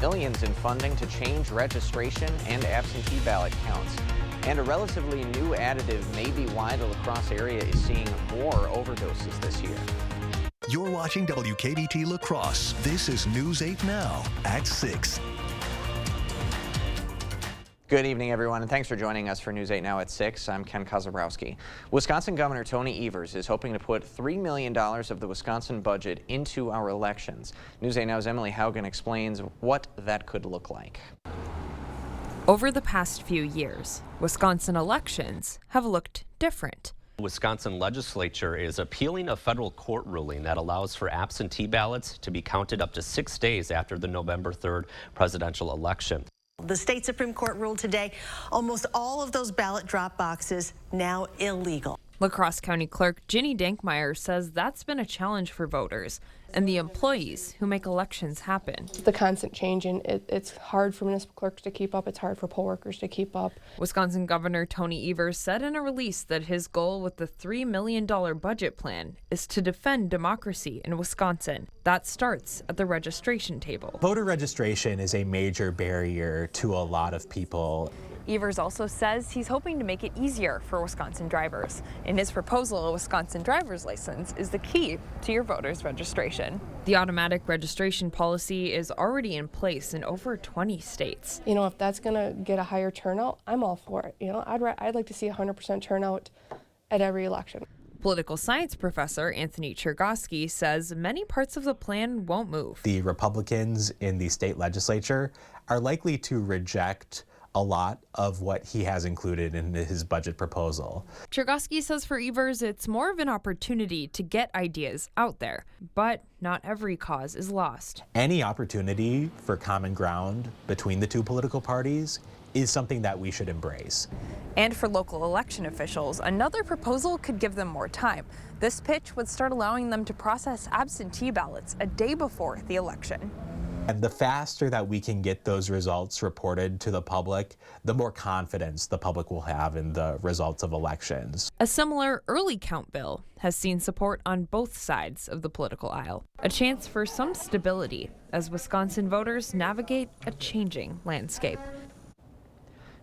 millions in funding to change registration and absentee ballot counts. And a relatively new additive may be why the La Crosse area is seeing more overdoses this year. You're watching WKBT La Crosse. This is News 8 Now at 6. Good evening, everyone, and thanks for joining us for News 8 Now at 6. I'm Ken Kazabrowski. Wisconsin Governor Tony Evers is hoping to put $3 million of the Wisconsin budget into our elections. News 8 Now's Emily Haugen explains what that could look like. Over the past few years, Wisconsin elections have looked different. The Wisconsin legislature is appealing a federal court ruling that allows for absentee ballots to be counted up to 6 days after the November 3rd presidential election. The state Supreme Court ruled today almost all of those ballot drop boxes now illegal. La Crosse County Clerk Ginny Dankmeyer says that's been a challenge for voters and the employees who make elections happen. The constant change, and it's hard for municipal clerks to keep up. It's hard for poll workers to keep up. Wisconsin Governor Tony Evers said in a release that his goal with the $3 million budget plan is to defend democracy in Wisconsin. That starts at the registration table. Voter registration is a major barrier to a lot of people. Evers also says he's hoping to make it easier for Wisconsin drivers. In his proposal, a Wisconsin driver's license is the key to your voter's registration. The automatic registration policy is already in place in over 20 states. You know, if that's going to get a higher turnout, I'm all for it. You know, I'd like to see 100% turnout at every election. Political science professor Anthony Chergosky says many parts of the plan won't move. The Republicans in the state legislature are likely to reject a lot of what he has included in his budget proposal. Chergosky says for Evers, it's more of an opportunity to get ideas out there, but not every cause is lost. Any opportunity for common ground between the two political parties is something that we should embrace. And for local election officials, another proposal could give them more time. This pitch would start allowing them to process absentee ballots a day before the election. And the faster that we can get those results reported to the public, the more confidence the public will have in the results of elections. A similar early count bill has seen support on both sides of the political aisle. A chance for some stability as Wisconsin voters navigate a changing landscape.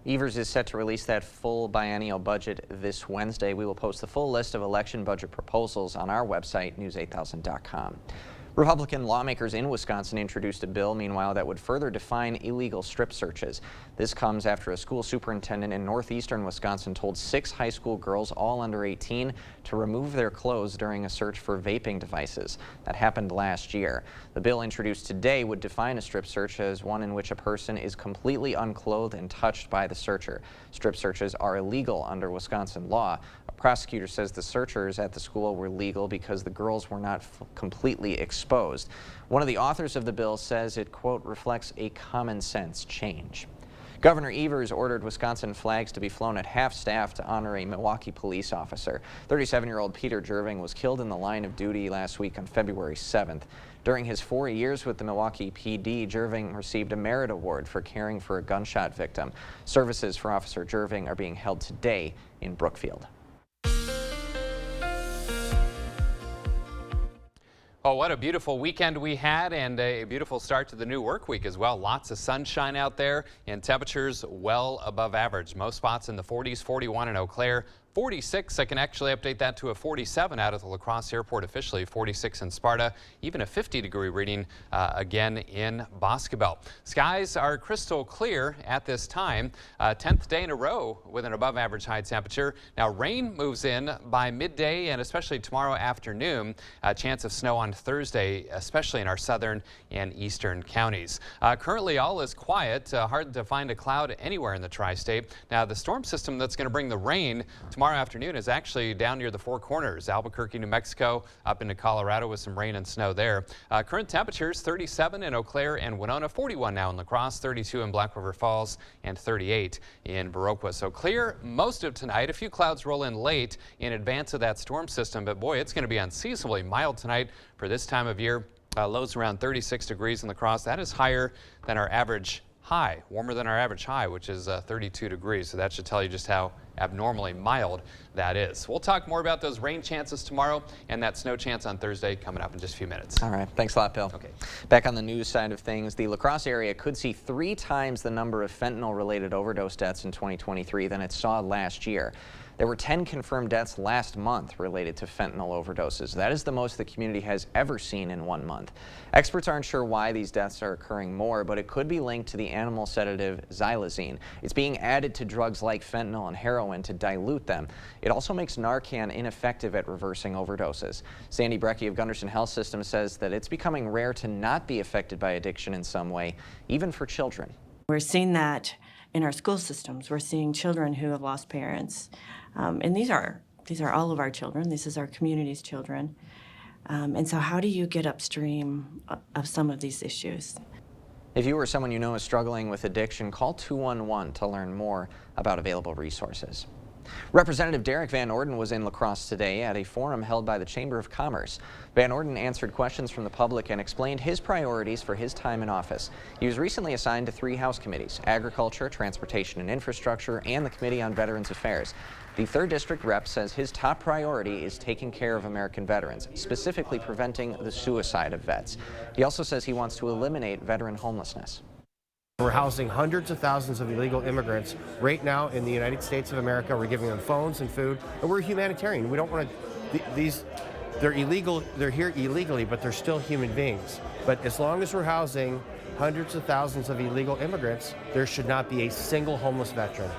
Evers is set to release that full biennial budget this Wednesday. We will post the full list of election budget proposals on our website, news8000.com. Republican lawmakers in Wisconsin introduced a bill, meanwhile, that would further define illegal strip searches. This comes after a school superintendent in northeastern Wisconsin told 6 high school girls, all under 18, to remove their clothes during a search for vaping devices. That happened last year. The bill introduced today would define a strip search as one in which a person is completely unclothed and touched by the searcher. Strip searches are illegal under Wisconsin law. A prosecutor says the searchers at the school were legal because the girls were not completely exposed. One of the authors of the bill says it, quote, reflects a common sense change. Governor Evers ordered Wisconsin flags to be flown at half-staff to honor a Milwaukee police officer. 37-year-old Peter Jerving was killed in the line of duty last week on February 7th. During his 4 years with the Milwaukee PD, Jerving received a merit award for caring for a gunshot victim. Services for Officer Jerving are being held today in Brookfield. Oh, what a beautiful weekend we had, and a beautiful start to the new work week as well. Lots of sunshine out there and temperatures well above average. Most spots in the 40s, 41 in Eau Claire. 46, I can actually update that to a 47 out of the La Crosse Airport officially, 46 in Sparta, even a 50-degree reading again in Boscobel. Skies are crystal clear at this time, 10th day in a row with an above average high temperature. Now rain moves in by midday and especially tomorrow afternoon. A chance of snow on Thursday, especially in our southern and eastern counties. Currently all is quiet, hard to find a cloud anywhere in the tri-state. Now the storm system that's going to bring the rain tomorrow afternoon is actually down near the Four Corners, Albuquerque, New Mexico, up into Colorado with some rain and snow there. Current temperatures 37 in Eau Claire and Winona, 41 now in La Crosse, 32 in Black River Falls, and 38 in Viroqua. So clear most of tonight. A few clouds roll in late in advance of that storm system, but boy, it's going to be unseasonably mild tonight for this time of year. Lows around 36 degrees in La Crosse. That is higher than our average high, warmer than our average high, which is 32 degrees. So that should tell you just how abnormally mild that is. We'll talk more about those rain chances tomorrow and that snow chance on Thursday coming up in just a few minutes. All right. Thanks a lot, Bill. Okay. Back on the news side of things, the La Crosse area could see 3 times the number of fentanyl-related overdose deaths in 2023 than it saw last year. There were 10 confirmed deaths last month related to fentanyl overdoses. That is the most the community has ever seen in 1 month. Experts aren't sure why these deaths are occurring more, but it could be linked to the animal sedative xylazine. It's being added to drugs like fentanyl and heroin to dilute them. It also makes Narcan ineffective at reversing overdoses. Sandy Brecky of Gunderson Health System says that it's becoming rare to not be affected by addiction in some way, even for children. We're seeing that in our school systems. We're seeing children who have lost parents. And these are all of our children. This is our community's children. And so how do you get upstream of some of these issues? If you or someone you know is struggling with addiction, call 211 to learn more about available resources. Representative Derek Van Orden was in La Crosse today at a forum held by the Chamber of Commerce. Van Orden answered questions from the public and explained his priorities for his time in office. He was recently assigned to 3 House committees: Agriculture, Transportation and Infrastructure, and the Committee on Veterans Affairs. The 3rd District rep says his top priority is taking care of American veterans, specifically preventing the suicide of vets. He also says he wants to eliminate veteran homelessness. We're housing hundreds of thousands of illegal immigrants right now in the United States of America. We're giving them phones and food, and we're humanitarian. We don't want to, they're illegal, they're here illegally, but they're still human beings. But as long as we're housing hundreds of thousands of illegal immigrants, there should not be a single homeless veteran.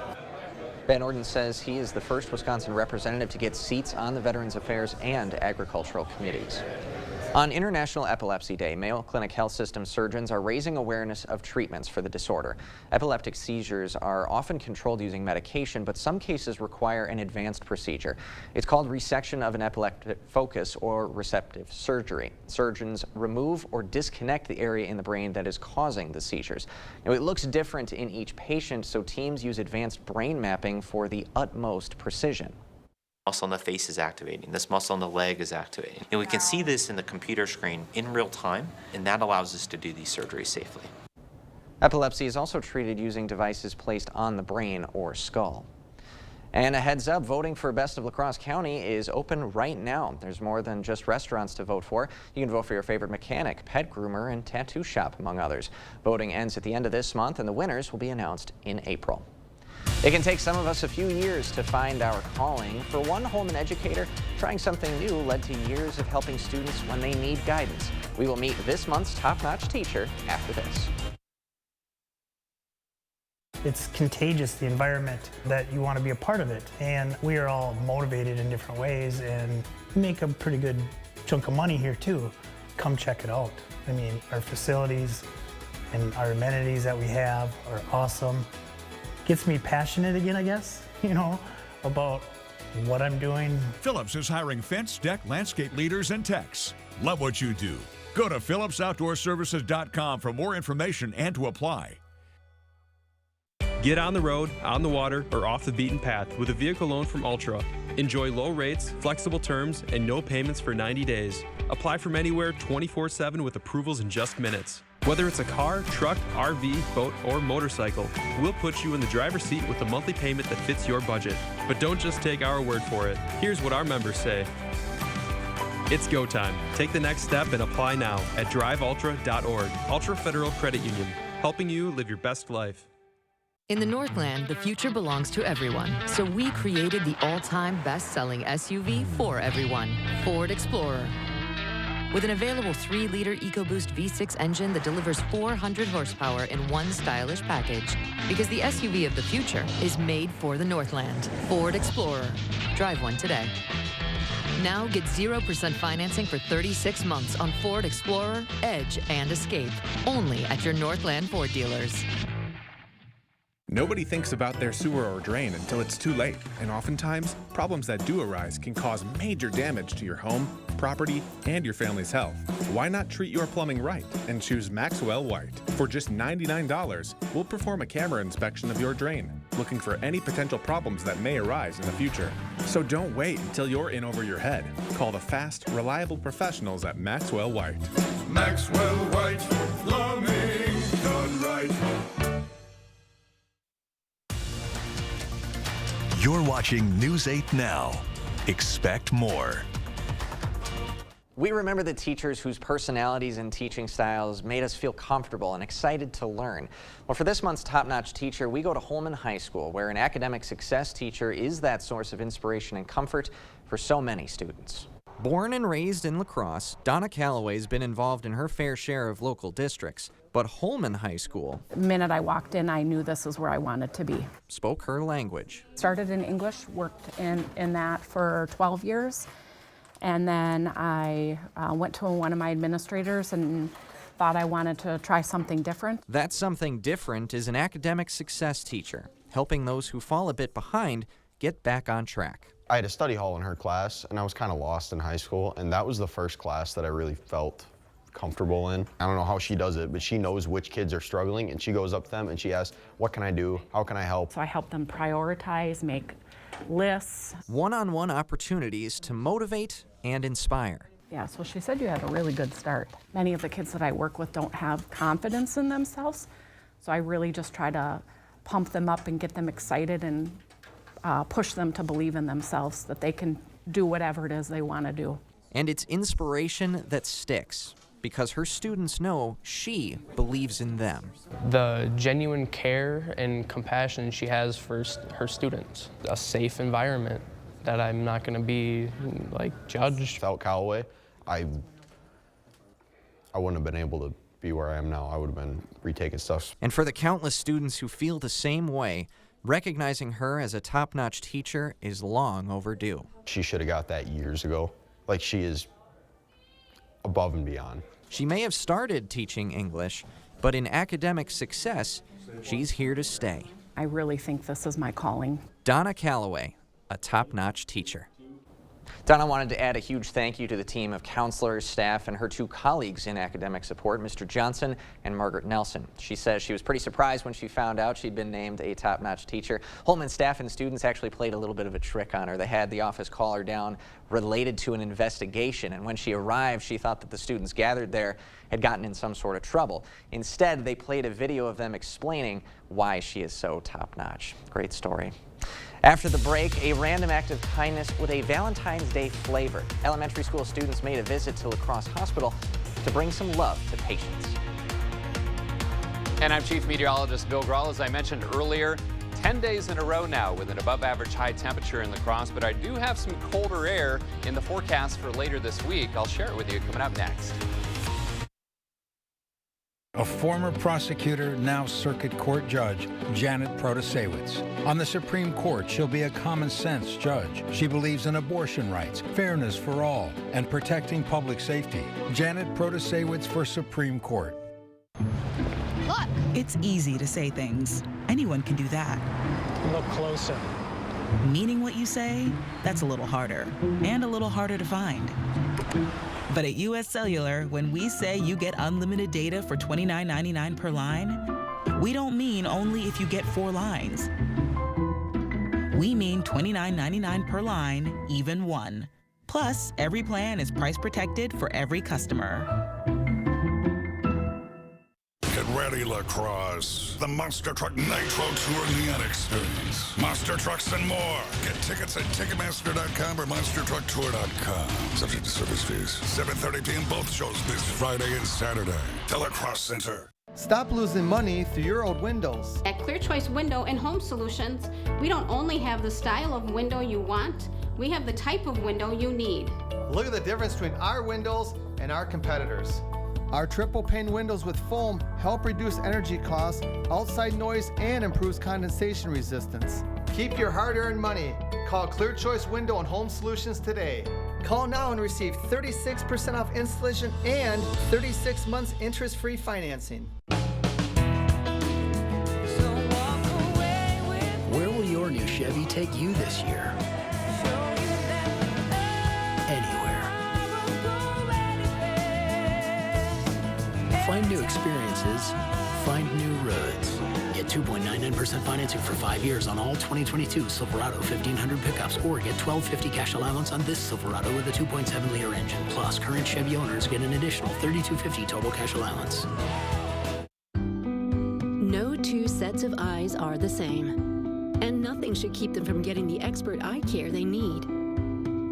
Van Orden says he is the first Wisconsin representative to get seats on the Veterans Affairs and Agricultural committees. On International Epilepsy Day, Mayo Clinic Health System surgeons are raising awareness of treatments for the disorder. Epileptic seizures are often controlled using medication, but some cases require an advanced procedure. It's called resection of an epileptic focus or receptive surgery. Surgeons remove or disconnect the area in the brain that is causing the seizures. Now, it looks different in each patient, so teams use advanced brain mapping for the utmost precision. Muscle in the face is activating, this muscle in the leg is activating. And we can see this in the computer screen in real time, and that allows us to do these surgeries safely. Epilepsy is also treated using devices placed on the brain or skull. And a heads up, voting for Best of La Crosse County is open right now. There's more than just restaurants to vote for. You can vote for your favorite mechanic, pet groomer, and tattoo shop, among others. Voting ends at the end of this month, and the winners will be announced in April. It can take some of us a few years to find our calling. For one Holman educator, trying something new led to years of helping students when they need guidance. We will meet this month's top-notch teacher after this. It's contagious, the environment, that you want to be a part of it. And we are all motivated in different ways and make a pretty good chunk of money here too. Come check it out. I mean, our facilities and our amenities that we have are awesome. Gets me passionate again, I guess, about what I'm doing. Phillips is hiring fence, deck, landscape leaders, and techs. Love what you do. Go to phillipsoutdoorservices.com for more information and to apply. Get on the road, on the water, or off the beaten path with a vehicle loan from Ultra. Enjoy low rates, flexible terms, and no payments for 90 days. Apply from anywhere 24/7 with approvals in just minutes. Whether it's a car, truck, RV, boat, or motorcycle, we'll put you in the driver's seat with a monthly payment that fits your budget. But don't just take our word for it. Here's what our members say. It's go time. Take the next step and apply now at driveultra.org. Ultra Federal Credit Union, helping you live your best life. In the Northland, the future belongs to everyone, so we created the all-time best-selling SUV for everyone, Ford Explorer. With an available 3-liter EcoBoost V6 engine that delivers 400 horsepower in one stylish package. Because the SUV of the future is made for the Northland. Ford Explorer. Drive one today. Now get 0% financing for 36 months on Ford Explorer, Edge, and Escape. Only at your Northland Ford dealers. Nobody thinks about their sewer or drain until it's too late, and oftentimes, problems that do arise can cause major damage to your home, property, and your family's health. Why not treat your plumbing right and choose Maxwell White? For just $99, we'll perform a camera inspection of your drain, looking for any potential problems that may arise in the future. So don't wait until you're in over your head. Call the fast, reliable professionals at Maxwell White. Maxwell White, plumbing done right. You're watching News 8 Now. Expect more. We remember the teachers whose personalities and teaching styles made us feel comfortable and excited to learn. Well, for this month's top-notch teacher, we go to Holman High School, where an academic success teacher is that source of inspiration and comfort for so many students. Born and raised in La Crosse, Donna Calloway's been involved in her fair share of local districts, but Holman High School, The minute I walked in, I knew this is where I wanted to be. spoke her language. Started in English, worked in that for 12 years, and then I went to one of my administrators and thought I wanted to try something different. That something different is an academic success teacher, helping those who fall a bit behind get back on track. I had a study hall in her class, and I was kind of lost in high school, and that was the first class that I really felt comfortable in. I don't know how she does it, but she knows which kids are struggling, and she goes up to them and she asks, what can I do? How can I help? So I helped them prioritize, make lists. One-on-one opportunities to motivate and inspire. Yeah, so she said you had a really good start. Many of the kids that I work with don't have confidence in themselves, so I really just try to pump them up and get them excited and push them to believe in themselves, that they can do whatever it is they want to do. And it's inspiration that sticks, because her students know she believes in them. The genuine care and compassion she has for her students. A safe environment that I'm not going to be judged. Without Callaway, I wouldn't have been able to be where I am now. I would have been retaking stuff. And for the countless students who feel the same way, recognizing her as a top-notch teacher is long overdue. She should have got that years ago. Like, she is above and beyond. She may have started teaching English, but in academic success, she's here to stay. I really think this is my calling. Donna Calloway, a top-notch teacher. Donna wanted to add a huge thank you to the team of counselors, staff, and her two colleagues in academic support, Mr. Johnson and Margaret Nelson. She says she was pretty surprised when she found out she'd been named a top-notch teacher. Holman staff and students actually played a little bit of a trick on her. They had the office call her down related to an investigation, and when she arrived, she thought that the students gathered there had gotten in some sort of trouble. Instead, they played a video of them explaining why she is so top-notch. Great story. After the break, a random act of kindness with a Valentine's Day flavor. Elementary school students made a visit to La Crosse Hospital to bring some love to patients. And I'm Chief Meteorologist Bill Grahl. As I mentioned earlier, 10 days in a row now with an above-average high temperature in La Crosse, but I do have some colder air in the forecast for later this week. I'll share it with you coming up next. A former prosecutor, now circuit court judge, Janet Protasewicz. On the Supreme Court, she'll be a common-sense judge. She believes in abortion rights, fairness for all, and protecting public safety. Janet Protasewicz for Supreme Court. Look! It's easy to say things. Anyone can do that. Look closer. Meaning what you say, that's a little harder. And a little harder to find. But at US Cellular, when we say you get unlimited data for $29.99 per line, we don't mean only if you get 4 lines. We mean $29.99 per line, even 1. Plus, every plan is price protected for every customer. Get ready, La Crosse. The Monster Truck Nitro Tour Neon Experience. Monster Trucks and more. Get tickets at Ticketmaster.com or MonsterTruckTour.com. Subject to service fees. 7:30 p.m. both shows this Friday and Saturday. The La Crosse Center. Stop losing money through your old windows. At Clear Choice Window and Home Solutions, we don't only have the style of window you want, we have the type of window you need. Look at the difference between our windows and our competitors. Our triple pane windows with foam help reduce energy costs, outside noise, and improves condensation resistance. Keep your hard-earned money. Call Clear Choice Window and Home Solutions today. Call now and receive 36% off installation and 36 months interest-free financing. Where will your new Chevy take you this year? Anywhere. Find new experiences, find new roads. Get 2.99% financing for 5 years on all 2022 Silverado 1500 pickups, or get $1,250 cash allowance on this Silverado with a 2.7-liter engine. Plus, current Chevy owners get an additional $3,250 total cash allowance. No two sets of eyes are the same. and nothing should keep them from getting the expert eye care they need.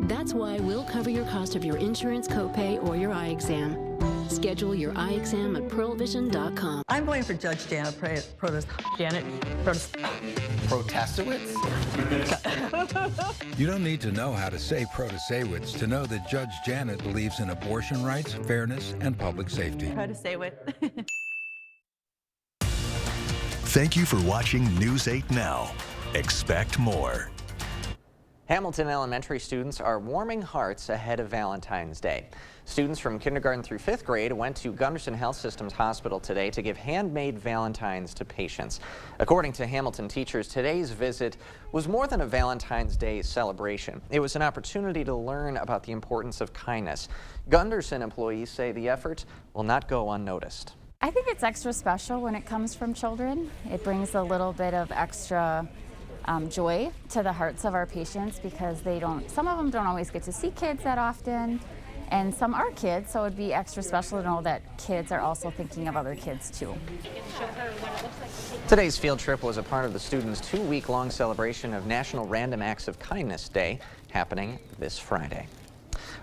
That's why we'll cover your cost of your insurance copay or your eye exam. Schedule your eye exam at pearlvision.com. I'm going for Judge Janet Protasewicz? You don't need to know how to say Protasewicz to know that Judge Janet believes in abortion rights, fairness, and public safety. Protasewicz. Thank you for watching News 8 Now. Expect more. Hamilton Elementary students are warming hearts ahead of Valentine's Day. Students from kindergarten through 5th grade went to Gunderson Health Systems Hospital today to give handmade Valentines to patients. According to Hamilton teachers, today's visit was more than a Valentine's Day celebration. It was an opportunity to learn about the importance of kindness. Gunderson employees say the effort will not go unnoticed. I think it's extra special when it comes from children. It brings a little bit of extra joy to the hearts of our patients because some of them don't always get to see kids that often, and some are kids, so it'd be extra special to know that kids are also thinking of other kids too. Today's field trip was a part of the students' 2-week-long celebration of National Random Acts of Kindness Day, happening this Friday.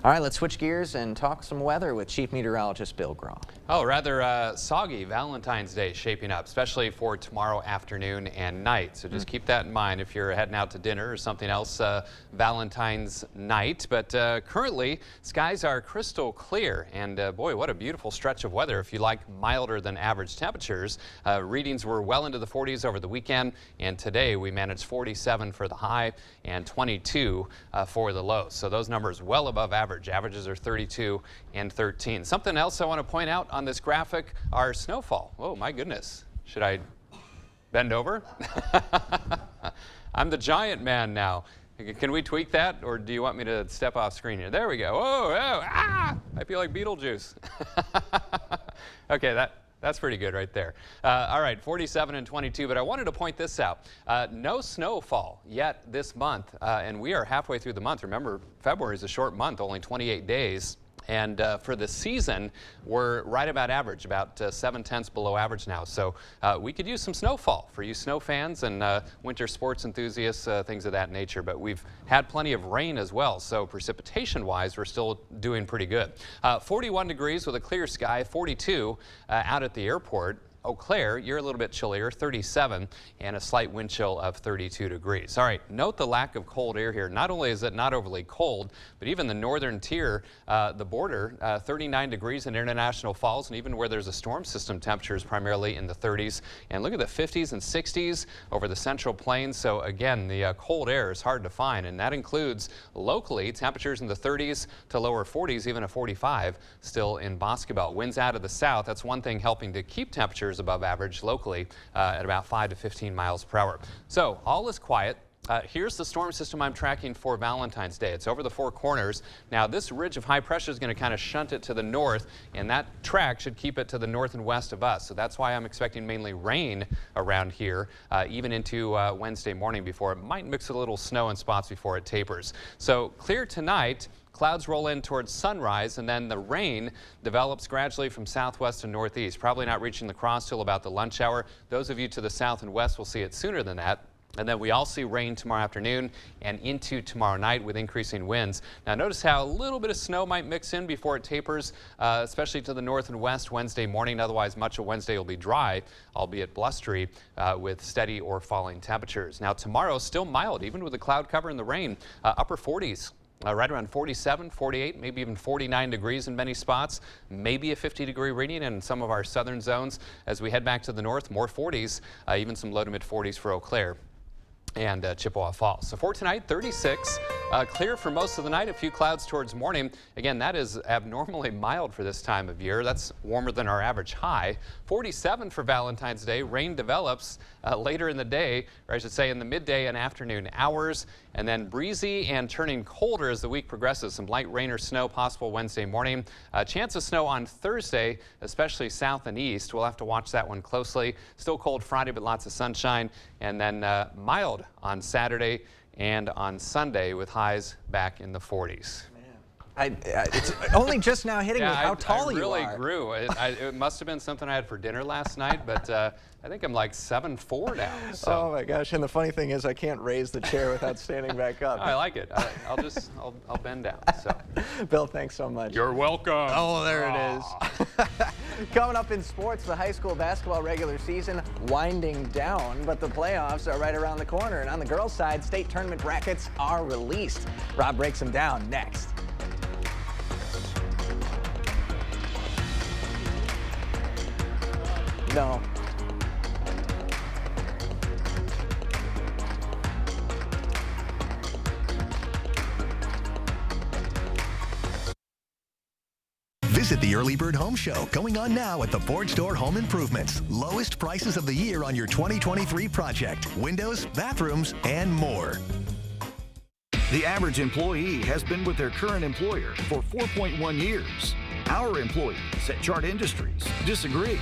All right, let's switch gears and talk some weather with Chief Meteorologist Bill Graw. Oh, rather soggy Valentine's Day shaping up, especially for tomorrow afternoon and night. So just keep that in mind if you're heading out to dinner or something else Valentine's night. But currently, skies are crystal clear. And boy, what a beautiful stretch of weather if you like milder than average temperatures. Readings were well into the 40s over the weekend. And today we managed 47 for the high and 22 for the low. So those numbers well above average. Averages are 32 and 13. Something else I want to point out on this graphic are snowfall. Oh my goodness. Should I bend over? I'm the giant man now. Can we tweak that, or do you want me to step off screen here? There we go. I feel like Beetlejuice. Okay, that's pretty good right there. All right, 47 and 22, but I wanted to point this out. No snowfall yet this month, and we are halfway through the month. Remember, February is a short month, only 28 days. And for the season, we're right about average, about 7/10 below average now. So we could use some snowfall for you snow fans and winter sports enthusiasts, things of that nature. But we've had plenty of rain as well. So precipitation-wise, we're still doing pretty good. 41 degrees with a clear sky, 42 out at the airport. Eau Claire, you're a little bit chillier, 37, and a slight wind chill of 32 degrees. All right, note the lack of cold air here. Not only is it not overly cold, but even the northern tier, the border, 39 degrees in International Falls, and even where there's a storm system, temperatures primarily in the 30s. And look at the 50s and 60s over the Central Plains. So again, the cold air is hard to find, and that includes locally temperatures in the 30s to lower 40s, even a 45 still in Boscobel. Winds out of the south, that's one thing helping to keep temperatures above average locally at about 5 to 15 miles per hour. So all is quiet. Here's the storm system I'm tracking for Valentine's Day. It's over the Four Corners. Now this ridge of high pressure is going to kind of shunt it to the north, and that track should keep it to the north and west of us. So that's why I'm expecting mainly rain around here, even into Wednesday morning before it might mix a little snow in spots before it tapers. So clear tonight. Clouds roll in towards sunrise, and then the rain develops gradually from southwest to northeast, probably not reaching the cross till about the lunch hour. Those of you to the south and west will see it sooner than that. And then we all see rain tomorrow afternoon and into tomorrow night with increasing winds. Now notice how a little bit of snow might mix in before it tapers, especially to the north and west Wednesday morning. Otherwise, much of Wednesday will be dry, albeit blustery, with steady or falling temperatures. Now tomorrow, still mild, even with the cloud cover and the rain, upper 40s. Right around 47, 48, maybe even 49 degrees in many spots, maybe a 50-degree reading in some of our southern zones. As we head back to the north, more 40s, even some low to mid 40s for Eau Claire and Chippewa Falls. So for tonight, 36, clear for most of the night, a few clouds towards morning. Again, that is abnormally mild for this time of year. That's warmer than our average high. 47 for Valentine's Day. Rain develops later in the day, or I should say in the midday and afternoon hours, and then breezy and turning colder as the week progresses. Some light rain or snow possible Wednesday morning. Chance of snow on Thursday, especially south and east. We'll have to watch that one closely. Still cold Friday, but lots of sunshine, and then mild on Saturday and on Sunday with highs back in the 40s. It's only just now hitting me how tall I really you are. grew. It must have been something I had for dinner last night, but I think I'm like 7'4" now. So. Oh my gosh! And the funny thing is, I can't raise the chair without standing back up. I like it. I'll bend down. So. Bill, thanks so much. You're welcome. Oh, there it is. Coming up in sports, the high school basketball regular season winding down, but the playoffs are right around the corner. And on the girls' side, state tournament brackets are released. Rob breaks them down next. No. Visit the Early Bird Home Show, going on now at the Ford Store Home Improvements. Lowest prices of the year on your 2023 project. Windows, bathrooms, and more. The average employee has been with their current employer for 4.1 years. Our employees at Chart Industries disagree.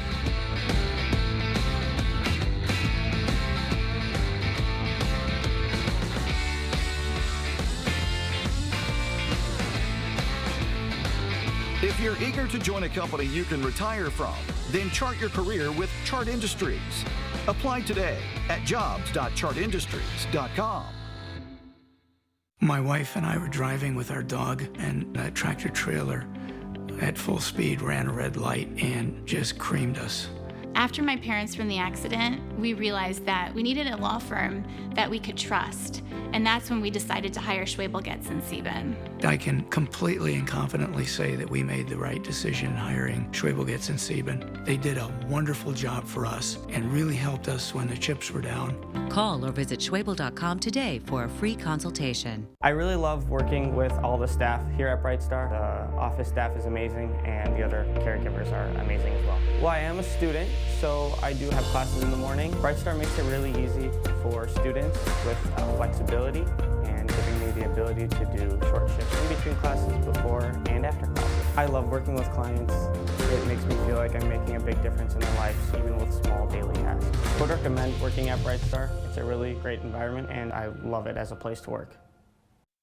If you're eager to join a company you can retire from, then chart your career with Chart Industries. Apply today at jobs.chartindustries.com. My wife and I were driving with our dog, and a tractor trailer at full speed ran a red light and just creamed us. After my parents were in the accident, we realized that we needed a law firm that we could trust. And that's when we decided to hire Schwebel, Getz & Sieben. I can completely and confidently say that we made the right decision hiring Schwebel, Getz & Sieben. They did a wonderful job for us and really helped us when the chips were down. Call or visit Schwebel.com today for a free consultation. I really love working with all the staff here at Bright Star. The office staff is amazing and the other caregivers are amazing as well. Well, I am a student, so I do have classes in the morning. Bright Star makes it really easy for students with flexibility and giving me the ability to do short shifts in between classes, before and after classes. I love working with clients. It makes me feel like I'm making a big difference in their lives, even with small daily tasks. I would recommend working at Bright Star. It's a really great environment and I love it as a place to work.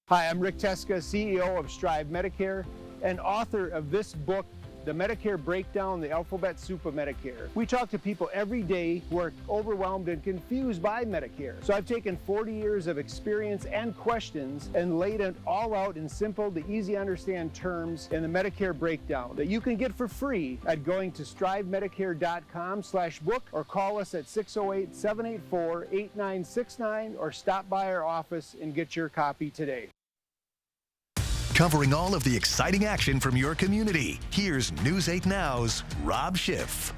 Hi, I'm Rick Teska, CEO of Strive Medicare and author of this book, The Medicare Breakdown, the Alphabet Soup of Medicare. We talk to people every day who are overwhelmed and confused by Medicare. So I've taken 40 years of experience and questions and laid it all out in simple to easy to understand terms in the Medicare Breakdown that you can get for free at going to strivemedicare.com/book or call us at 608-784-8969 or stop by our office and get your copy today. Covering all of the exciting action from your community, here's News 8 Now's Rob Schiff.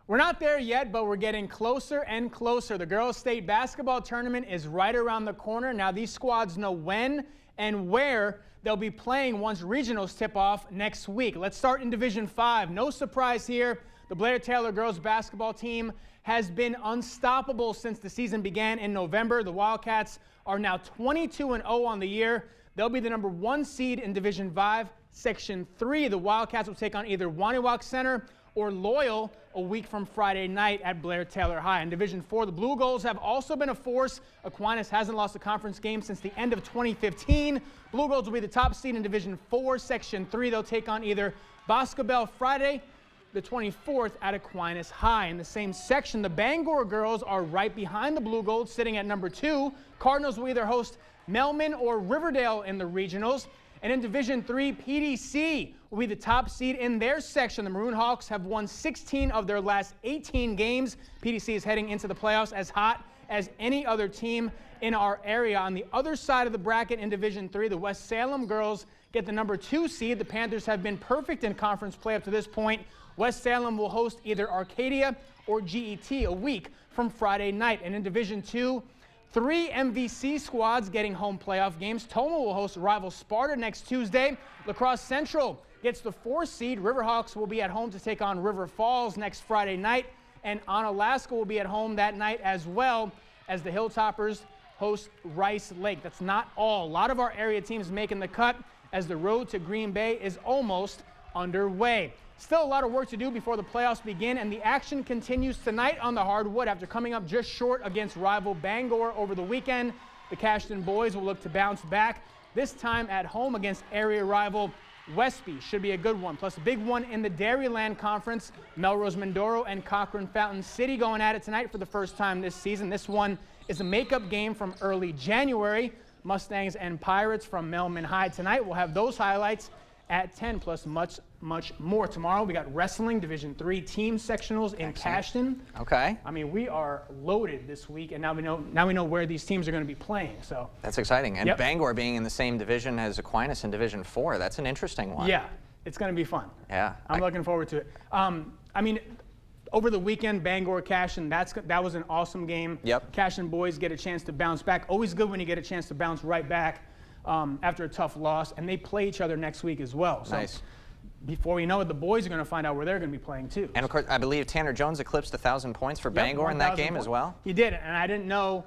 We're not there yet, but we're getting closer and closer. The girls' state basketball tournament is right around the corner. Now these squads know when and where they'll be playing once regionals tip off next week. Let's start in Division 5. No surprise here. The Blair Taylor girls basketball team has been unstoppable since the season began in November. The Wildcats are now 22-0 on the year. They'll be the #1 seed in Division 5, Section 3. The Wildcats will take on either Waniwak Center or Loyal a week from Friday night at Blair Taylor High. In Division 4, the Blue Goals have also been a force. Aquinas hasn't lost a conference game since the end of 2015. Blue Goals will be the top seed in Division 4, Section 3. They'll take on either Boscobel Friday, the 24th at Aquinas High. In the same section, the Bangor girls are right behind the Blue Goals, sitting at #2. Cardinals will either host Melman or Riverdale in the regionals. And in Division 3, PDC will be the top seed in their section. The Maroon Hawks have won 16 of their last 18 games. PDC is heading into the playoffs as hot as any other team in our area. On the other side of the bracket in Division 3, the West Salem girls get the #2 seed. The Panthers have been perfect in conference play up to this point. West Salem will host either Arcadia or GET a week from Friday night. And in Division 2, 3 MVC squads getting home playoff games. Toma will host rival Sparta next Tuesday. La Crosse Central gets the 4 seed. Riverhawks will be at home to take on River Falls next Friday night. And Onalaska will be at home that night as well as the Hilltoppers host Rice Lake. That's not all. A lot of our area teams making the cut as the road to Green Bay is almost underway. Still a lot of work to do before the playoffs begin, and the action continues tonight on the hardwood after coming up just short against rival Bangor over the weekend. The Cashton boys will look to bounce back this time at home against area rival Westby. Should be a good one. Plus a big one in the Dairyland Conference. Melrose Mindoro and Cochrane Fountain City going at it tonight for the first time this season. This one is a makeup game from early January. Mustangs and Pirates from Melman High tonight. We'll have those highlights at 10, plus much more. Tomorrow we got wrestling Division III team sectionals in Cashton. Okay. I mean, we are loaded this week, and now we know where these teams are going to be playing. So that's exciting. And Yep. Bangor being in the same division as Aquinas in Division IV, that's an interesting one. Yeah, it's going to be fun. Yeah. I'm looking forward to it. I mean, over the weekend, Bangor Cashton, that was an awesome game. Yep. Cashton boys get a chance to bounce back. Always good when you get a chance to bounce right back after a tough loss, and they play each other next week as well. So Nice. before we know it, the boys are going to find out where they're going to be playing too. And of course, I believe Tanner Jones eclipsed 1,000 points for Yep, Bangor in that 1,000 game as points. well. He did, and I didn't know.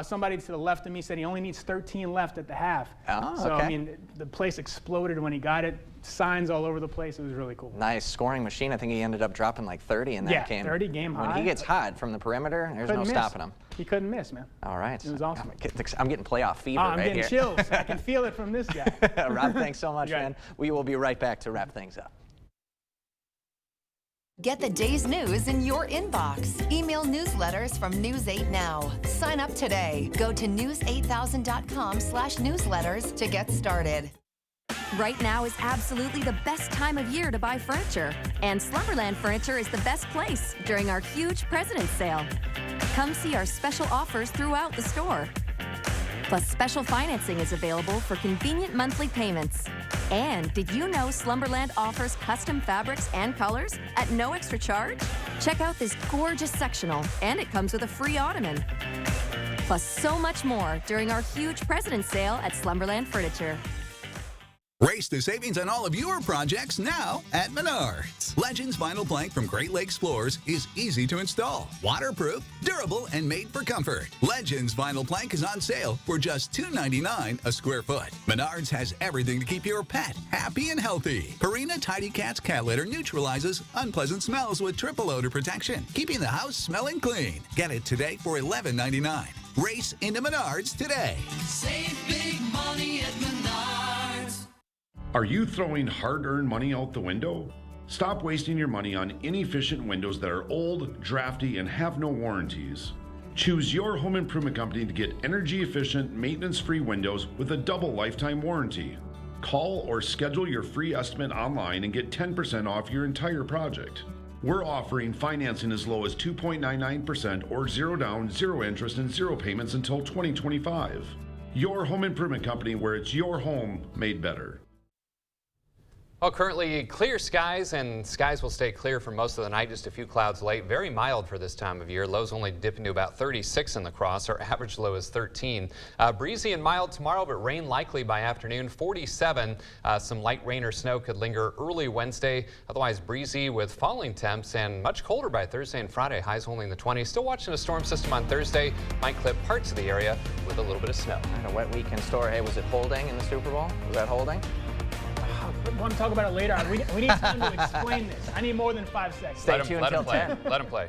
Somebody to the left of me said he only needs 13 left at the half. Oh, so okay. I mean, the place exploded when he got it. Signs all over the place. It was really cool. Nice scoring machine. I think he ended up dropping like 30 in that Yeah, game. 30 game When high. he gets hot from the perimeter, there's no Couldn't miss. stopping him. He couldn't miss, man. All right. It was awesome. I'm getting playoff fever I'm right getting here. chills. I can feel it from this guy. Rob, thanks so much, You got man. it. We will be right back to wrap things up. Get the day's news in your inbox. Email newsletters from News 8 Now. Sign up today. Go to news8000.com/newsletters to get started. Right now is absolutely the best time of year to buy furniture, and Slumberland Furniture is the best place during our huge President's Sale. Come see our special offers throughout the store. Plus, special financing is available for convenient monthly payments. And did you know Slumberland offers custom fabrics and colors at no extra charge? Check out this gorgeous sectional, and it comes with a free ottoman. Plus, so much more during our huge President's Sale at Slumberland Furniture. Race the savings on all of your projects now at Menards. Legends vinyl plank from Great Lakes Floors is easy to install, waterproof, durable, and made for comfort. Legends vinyl plank is on sale for just $2.99 a square foot. Menards has everything to keep your pet happy and healthy. Purina Tidy Cats cat litter neutralizes unpleasant smells with triple odor protection, keeping the house smelling clean. Get it today for $11.99. Race into Menards today. Save big money at Menards. Are you throwing hard-earned money out the window? Stop wasting your money on inefficient windows that are old, drafty, and have no warranties. Choose your home improvement company to get energy-efficient, maintenance-free windows with a double lifetime warranty. Call or schedule your free estimate online and get 10% off your entire project. We're offering financing as low as 2.99% or 0 down, 0 interest, and 0 payments until 2025. Your home improvement company, where it's your home made better. Well, currently clear skies, and skies will stay clear for most of the night. Just a few clouds late. Very mild for this time of year. Lows only dipping to about 36 in the Cross. Our average low is 13. Breezy and mild tomorrow, but rain likely by afternoon. 47. Some light rain or snow could linger early Wednesday. Otherwise breezy with falling temps and much colder by Thursday and Friday. Highs only in the 20s. Still watching a storm system on Thursday. Might clip parts of the area with a little bit of snow. And a wet week in store. Hey, was it holding in the Super Bowl? Was that holding? I want to talk about it later. We need time to explain this. I need more than 5 seconds. Stay tuned till 10. Let him play.